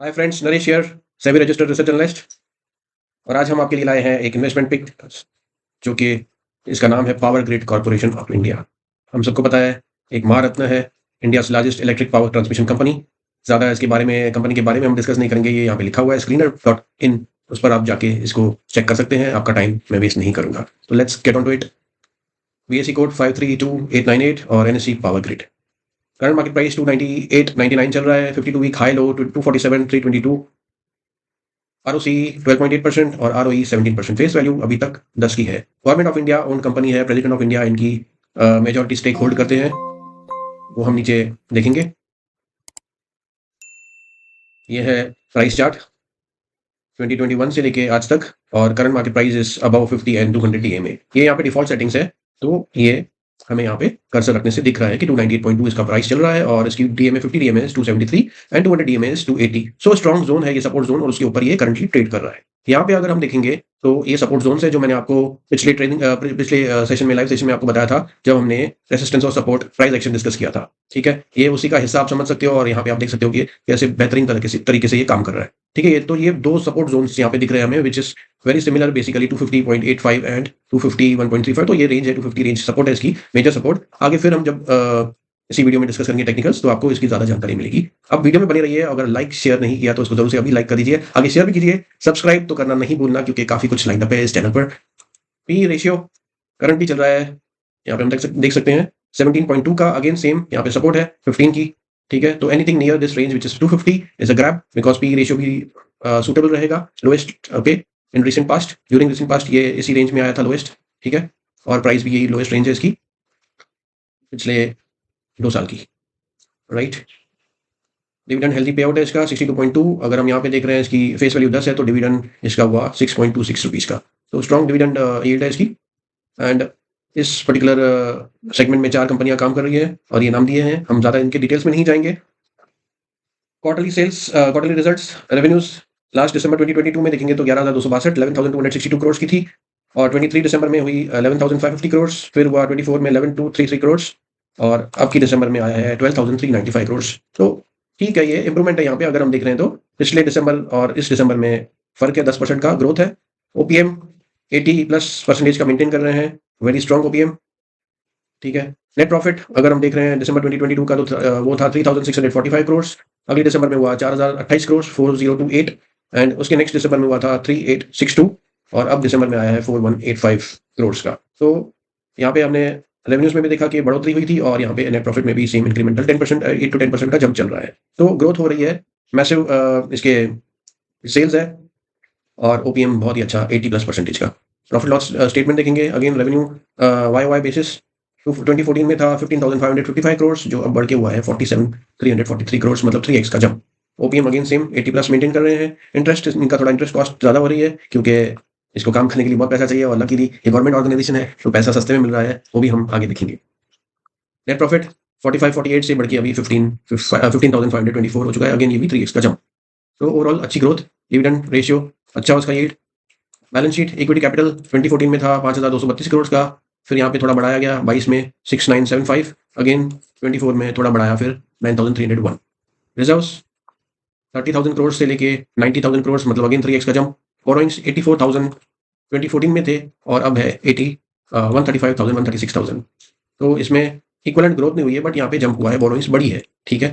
Hi friends, Naresh here, SEBI registered research analyst. और आज हम आपके लिए लाए हैं एक इन्वेस्टमेंट पिक, जो कि इसका नाम है power grid corporation of India. हम सबको पता है, एक महारत्न है, India largest electric power transmission company. ज़्यादा इसके बारे में, कंपनी के बारे में हम डिस्कस नहीं करेंगे। ये यहाँ पे लिखा हुआ है screener.in, उस पर आप जाके इसको चेक कर सकते हैं। आपका टाइम मैं वेस्ट नहीं करूंगा, तो let's get on to it. BSC code 532898 और NSC Power Grid. Current market price 298.99 चल रहा है। 52 वीक हाई लो 247,322। आरओसी 12.8% और आरओई 17%। फेस वैल्यू अभी तक 10 की है। Government of India own company है। प्रेसिडेंट ऑफ इंडिया इनकी मेजॉरिटी स्टेक होल्ड करते हैं, वो हम नीचे देखेंगे। ये है प्राइस चार्ट 2021 से लेके आज तक, और current market price is above 50 and 200 DMA. ये यहाँ पे डिफॉल्ट सेटिंग्स है, तो ये हमें यहाँ पे कर्सर रखने से दिख रहा है कि 298.2 इसका प्राइस चल रहा है, और इसकी DMA 50 DMA 273 and 200 DMA 280। So strong zone है ये, सपोर्ट जोन, और उसके ऊपर ये करंटली ट्रेड कर रहा है। यहाँ पे अगर हम देखेंगे तो ये सपोर्ट जोन है, जो मैंने आपको पिछले सेशन में, लाइव सेशन में आपको बताया था, जब हमने रेसिस्टेंस और सपोर्ट प्राइस एक्शन डिस्कस किया था। ठीक है, ये उसी का हिस्सा आप समझ सकते हो, और यहाँ पे आप देख सकते हो कि कैसे बेहतरीन तरीके से ये काम कर रहा है। ठीक है, ये दो सपोर्ट जोन्स यहाँ पे दिख रहे हैं हमें, which is very similar basically 250.85 and 251.35। तो ये रेंज है, 250 रेंज सपोर्ट है इसकी, मेजर सपोर्ट। आगे फिर हम जब इसी वीडियो में डिस्कस करेंगे टेक्निकल्स, तो आपको इसकी ज्यादा जानकारी मिलेगी। अब वीडियो में बने रहिए। अगर लाइक शेयर नहीं किया तो इसको जरूर से अभी लाइक कर दीजिए, आगे शेयर भी कीजिए, सब्सक्राइब तो करना नहीं भूलना, क्योंकि काफी कुछ लाइन अप है इस चैनल पर। पी रेशियो करंटली चल रहा है, यहाँ पे हम देख सकते हैं 17.2 का। अगेन सेम यहाँ पे सपोर्ट है 15 की। ठीक है, तो anything near this range which is 250 is a grab, because P ratio भी सुटेबल रहेगा। लोएस्ट पे in recent past, during recent past ये इसी रेंज में आया था लोएस्ट। ठीक है, और प्राइस भी यही लोएस्ट रेंज है इसकी पिछले 2 साल की, राइट। डिविडेंड हेल्दी पे आउट है इसका 62.2। अगर हम यहाँ पे देख रहे हैं, इसकी फेस वैल्यू 10 है, तो डिविडेंड इसका हुआ 6.26 रुपीज का। तो स्ट्रॉन्ग डिविडेंड यील्ड है इसकी। एंड इस पर्टिकुलर सेगमेंट में 4 कंपनियां काम कर रही है, और ये नाम दिए हैं, हम ज़्यादा इनके डिटेल्स में नहीं जाएंगे। Quarterly sales, quarterly results, revenues last December 2022 में देखेंगे तो 11,262 11,262 करोड़ की थी, और 23 दिसंबर में हुई 11,550 करोड़। फिर हुआ 24 में 11,233 करोड़, और अब की दिसंबर में आया है 12,395 करोड़। तो ठीक है, ये इंप्रूवमेंट है यहाँ पे। अगर हम देख रहे हैं तो पिछले दिसंबर और इस दिसंबर में फर्क है, 10% का ग्रोथ है। ओपीएम 80+% का मेंटेन कर रहे हैं, वेरी स्ट्रॉन्ग ओपीएम। ठीक है, नेट प्रॉफिट अगर हम देख रहे हैं दिसंबर 2022 का, तो वो था 3,645 करोड़। अगले दिसंबर में हुआ 4,028 करोड़, 4028। एंड उसके नेक्स्ट दिसंबर में हुआ था 3862, और अब दिसंबर में आया है 4185 करोड़ का। तो यहाँ पे हमने रेवेन्यूज में भी देखा कि बढ़ोतरी हुई थी, और यहाँ पे नेट प्रॉफिट में भी सेम इंक्रीमेंटल 10%, 8 to 10% का जंप चल रहा है। तो ग्रोथ हो रही है मैसिव, इसके सेल्स है, और ओपीएम बहुत ही अच्छा 80+% का। प्रॉफिट लॉस स्टेटमेंट देखेंगे, again revenue Y Y basis 2014 में था 15,555 करोड़, जो अब बढ़ के हुआ है 47,343 करोड़, मतलब 3x का jump. OPM again same 80+ maintain कर रहे हैं। इंटरेस्ट, इनका थोड़ा इंटरेस्ट कॉस्ट ज़्यादा हो रही है, क्योंकि इसको काम करने के लिए बहुत पैसा चाहिए, और लकीली ये गवर्नमेंट ऑर्गेनाइजेशन है, तो पैसा सस्ते में मिल रहा है, वो भी हम आगे देखेंगे। नेट प्रॉफिट 45-48 से बढ़ के अभी 15,524 हो चुका है। अगेन ये भी 3x का जंप। तो ओवरऑल अच्छी ग्रोथ। डिविडेंड रेशियो अच्छा उसका yield. Balance sheet, equity capital 2014 में था 5,232 करोड़ का, फिर यहाँ पे थोड़ा बढ़ाया गया 22 में 6,975, अगेन 24 में थोड़ा बढ़ाया, फिर 9,301। रिजर्व्स 30,000 करोड़ से लेके 90,000 करोड़, मतलब अगेन 3x का जंप। बोरोइंग्स 84,000 2014 में थे, और अब है 135,000 136,000। तो इसमें इक्वलेंट ग्रोथ नहीं हुई है, बट यहाँ पे जंप हुआ है, बोरोइंग्स बढ़ी है। ठीक है,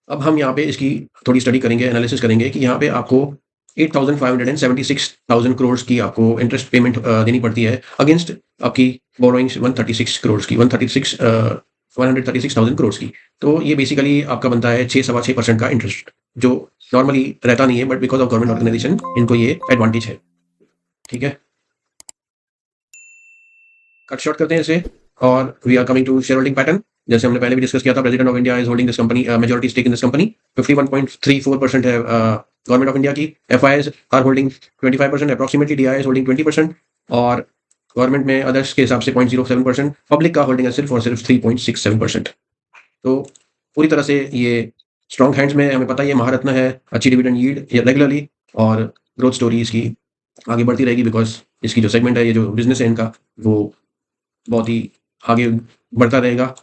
अब हम यहाँ पे इसकी थोड़ी स्टडी करेंगे, एनालिसिस करेंगे कि यहाँ पे आपको 8,576,000 करोड़ की आपको इंटरेस्ट पेमेंट देनी पड़ती है, अगेंस्ट आपकी बोरोइंग्स 136 करोड़ की, 136,000 करोड़ की। तो ये बेसिकली आपका बनता है 6.25% का इंटरेस्ट, जो नॉर्मली रहता नहीं है, but because of government organisation इनको ये एडवांटेज है। ठीक है, कट शॉर्ट करते हैं इसे, और we are coming to share holding pattern. जैसे हमने पहले भी डिस्कस किया था, President of India is holding this company, majority stake in this company. 51.34% है गवर्नमेंट ऑफ इंडिया की। FIIs are holding 25% approximately, DI is holding 20%, और गवर्नमेंट में अदर्स के हिसाब से 0.07%, पब्लिक का होल्डिंग है सिर्फ और सिर्फ 3.67%। तो पूरी तरह से ये स्ट्रॉन्ग हैंड्स में, हमें पता है ये महारत्न है, अच्छी डिविडेंड यील्ड रेगुलरली, और ग्रोथ स्टोरी इसकी आगे बढ़ती रहेगी, बिकॉज इसकी जो सेगमेंट है, ये जो बिजनेस है इनका, वो बहुत ही आगे बढ़ता रहेगा।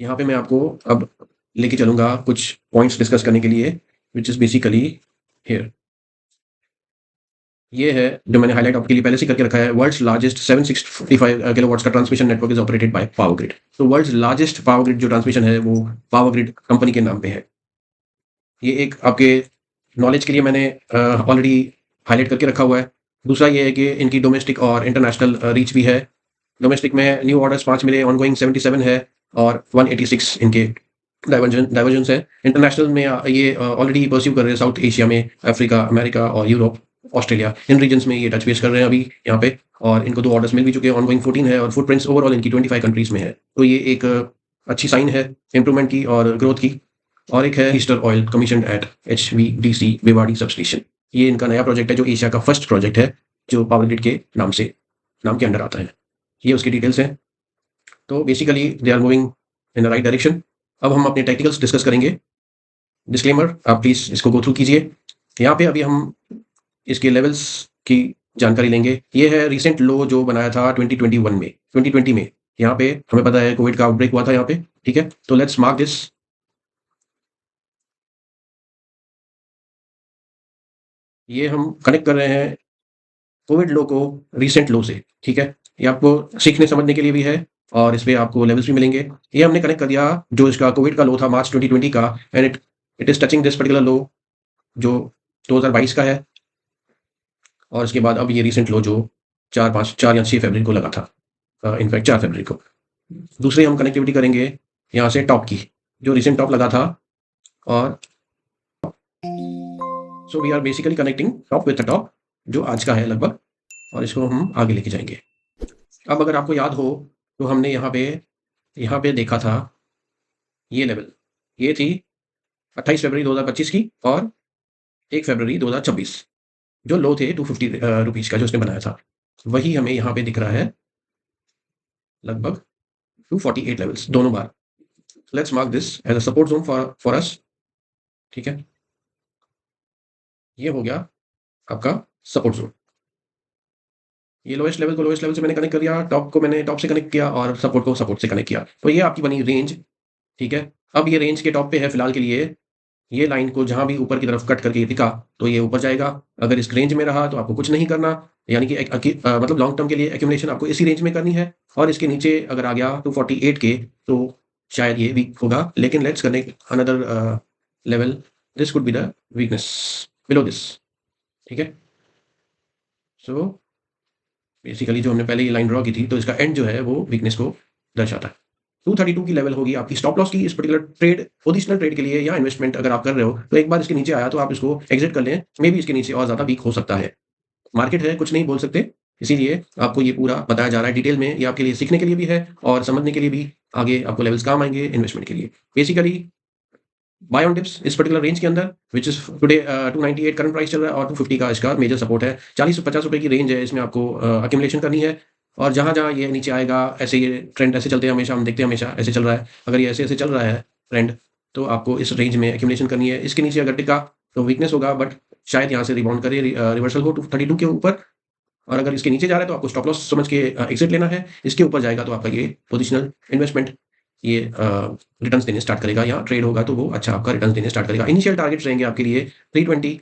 यहाँ पे मैं आपको अब लेके चलूँगा कुछ पॉइंट्स डिस्कस करने के लिए, व्हिच इज़ बेसिकली हियर। ये है जो मैंने हाइलाइट आपके लिए पहले से करके रखा है। वर्ल्ड्स लार्जेस्ट 765 किलोवाट्स का transmission network is operated by power grid. तो वर्ल्ड्स लार्जेस्ट पावर ग्रिड जो ट्रांसमिशन है वो पावर ग्रिड कंपनी के नाम पे है। ये एक आपके नॉलेज के लिए मैंने ऑलरेडी हाइलाइट करके रखा हुआ है। दूसरा ये है कि इनकी डोमेस्टिक और इंटरनेशनल रीच भी है। डोमेस्टिक में न्यू ऑर्डर्स 5 मिले, ऑनगोइंग 77 है और 186 इनके डाइवर्जन्स है। इंटरनेशनल में ये ऑलरेडी परस्यू कर रहे हैं साउथ एशिया में, अफ्रीका, अमेरिका और यूरोप, ऑस्ट्रेलिया, इन रीजन्स में ये टच बेस कर रहे हैं अभी यहाँ पे, और इनको 2 ऑर्डर्स मिल भी चुके हैं, ऑनगोइंग 14 है और फुटप्रिंट्स ओवरऑल इनकी 25 कंट्रीज में है। तो ये एक अच्छी साइन है इंप्रूवमेंट की और ग्रोथ की। और एक है Easter oil commissioned at HVDC Bhiwadi substation. ये इनका नया प्रोजेक्ट है जो एशिया का फर्स्ट प्रोजेक्ट है जो पावर ग्रिड के नाम के अंडर आता है। ये उसकी डिटेल्स हैं। तो basically they are moving in the right direction. अब हम अपने टेक्निकल्स डिस्कस करेंगे। डिस्क्लेमर, आप प्लीज़ इसको गो थ्रू कीजिए। यहाँ पे अभी हम इसके लेवल्स की जानकारी लेंगे। ये है रिसेंट लो जो बनाया था 2020 में। यहाँ पे हमें पता है कोविड का आउटब्रेक हुआ था यहाँ पे, ठीक है? तो लेट्स मार्क दिस। ये हम कनेक्ट कर रहे हैं कोविड लो को रिसेंट लो से, ठीक है? ये आपको सीखने समझने के लिए भी है और इसमें आपको लेवल्स भी मिलेंगे। ये हमने कनेक्ट कर दिया जो इसका कोविड का लो था मार्च 2020 का, and it is touching this particular low जो 2022 का है। और इसके बाद अब ये रिसेंट लो जो 4 या 6 फरवरी को लगा था, इनफैक्ट 4 फरवरी को। दूसरे हम कनेक्टिविटी करेंगे यहाँ से टॉप की, जो रिसेंट टॉप लगा था, और so we are basically connecting top with the top जो आज का है लगभग, और इसको हम आगे लेके जाएंगे। अब अगर आपको याद हो तो हमने यहाँ पे देखा था ये लेवल, ये थी 28 फरवरी 2025 की और 1 फरवरी 2026, जो लो थे 250 रुपीज़ का जो उसने बनाया था, वही हमें यहाँ पे दिख रहा है लगभग 248 लेवल्स दोनों बार। Let's mark this as a support zone for us, ठीक है? ये हो गया आपका सपोर्ट जोन। ये लोएस्ट लेवल से मैंने कनेक्ट कर दिया, टॉप को मैंने टॉप से कनेक्ट किया और सपोर्ट को सपोर्ट से कनेक्ट किया। तो ये आपकी बनी रेंज, ठीक है? अब ये रेंज के टॉप पे है फिलहाल के लिए। ये लाइन को जहाँ भी ऊपर की तरफ कट करके दिखा तो ये ऊपर जाएगा। अगर इस रेंज में रहा तो आपको कुछ नहीं करना, यानी कि मतलब लॉन्ग टर्म के लिए एक्यूमुलेशन आपको इसी रेंज में करनी है। और इसके नीचे अगर आ गया 248 के तो शायद ये वीक होगा, लेकिन let's connect another level. This could be the weakness below this, ठीक है? सो बेसिकली जो हमने पहले ये लाइन ड्रॉ की थी तो इसका एंड जो है वो वीकनेस को दर्शाता है। 232 की लेवल होगी आपकी स्टॉप लॉस की इस पर्टिकुलर ट्रेड, पोजिशनल ट्रेड के लिए या इन्वेस्टमेंट अगर आप कर रहे हो तो एक बार इसके नीचे आया तो आप इसको एग्जिट कर लें। मे बी इसके नीचे और ज़्यादा वीक हो सकता है। मार्केट है, कुछ नहीं बोल सकते, इसीलिए आपको ये पूरा बताया जा रहा है डिटेल में। ये आपके लिए सीखने के लिए भी है और समझने के लिए भी, आगे आपको लेवल्स काम आएंगे इन्वेस्टमेंट के लिए। बेसिकली बाय ऑन डिप्स इस पर्टिकुलर रेंज के अंदर which is today 298 current price चल रहा है और 250 का इसका मेजर सपोर्ट है। 40 से 50 रुपए की रेंज है, इसमें आपको अक्यूमुलेशन करनी है। और जहाँ-जहाँ ये नीचे आएगा, ऐसे ये ट्रेंड ऐसे चलते हैं हमेशा, हम देखते हैं हमेशा ऐसे चल रहा है। अगर ये ऐसे-ऐसे चल रहा है ट्रेंड, तो आपको इस रेंज में अक्यूमुलेशन करनी है। इसके नीचे अगर टिका तो वीकनेस होगा, बट शायद यहाँ से रिबाउंड करे, रिवर्सल हो 232 के ऊपर। और अगर इसके नीचे जा रहा है तो आपको स्टॉप लॉस समझ के एग्जिट लेना है। इसके ऊपर जाएगा तो आपका ये पोजिशनल इन्वेस्टमेंट ये रिटर्न्स देने स्टार्ट करेगा, या ट्रेड होगा तो वो अच्छा आपका रिटर्न्स देने स्टार्ट करेगा। इनिशियल टारगेट्स रहेंगे आपके लिए 320,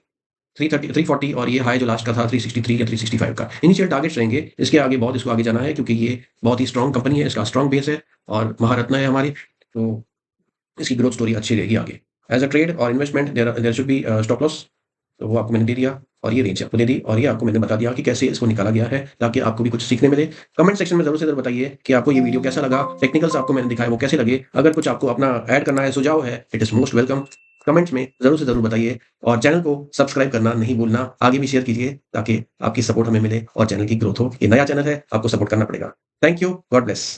330, 340 और ये हाई जो लास्ट का था 363 या 365 का इनिशियल टारगेट्स रहेंगे। इसके आगे बहुत इसको आगे जाना है क्योंकि ये बहुत ही स्ट्रॉन्ग कंपनी है, इसका स्ट्रॉन्ग बेस है और महारत्न है हमारी, तो इसकी ग्रोथ स्टोरी अच्छी रहेगी आगे। एज अ ट्रेड और investment there should be stop loss, तो वो आपको मैंने दे दिया और ये रेंज आपको दे दी और ये आपको मैंने बता दिया कि कैसे इसको निकाला गया है, ताकि आपको भी कुछ सीखने मिले। कमेंट सेक्शन में ज़रूर से ज़रूर बताइए कि आपको ये वीडियो कैसा लगा, टेक्निकल्स आपको मैंने दिखाए वो कैसे लगे। अगर कुछ आपको अपना ऐड करना है, सुझाव है, it is most welcome. Comments में ज़रूर से ज़रूर बताइए और चैनल को सब्सक्राइब करना नहीं भूलना। आगे भी शेयर कीजिए ताकि आपकी सपोर्ट हमें मिले और चैनल की ग्रोथ हो। ये नया चैनल है, आपको सपोर्ट करना पड़ेगा। Thank you, God bless.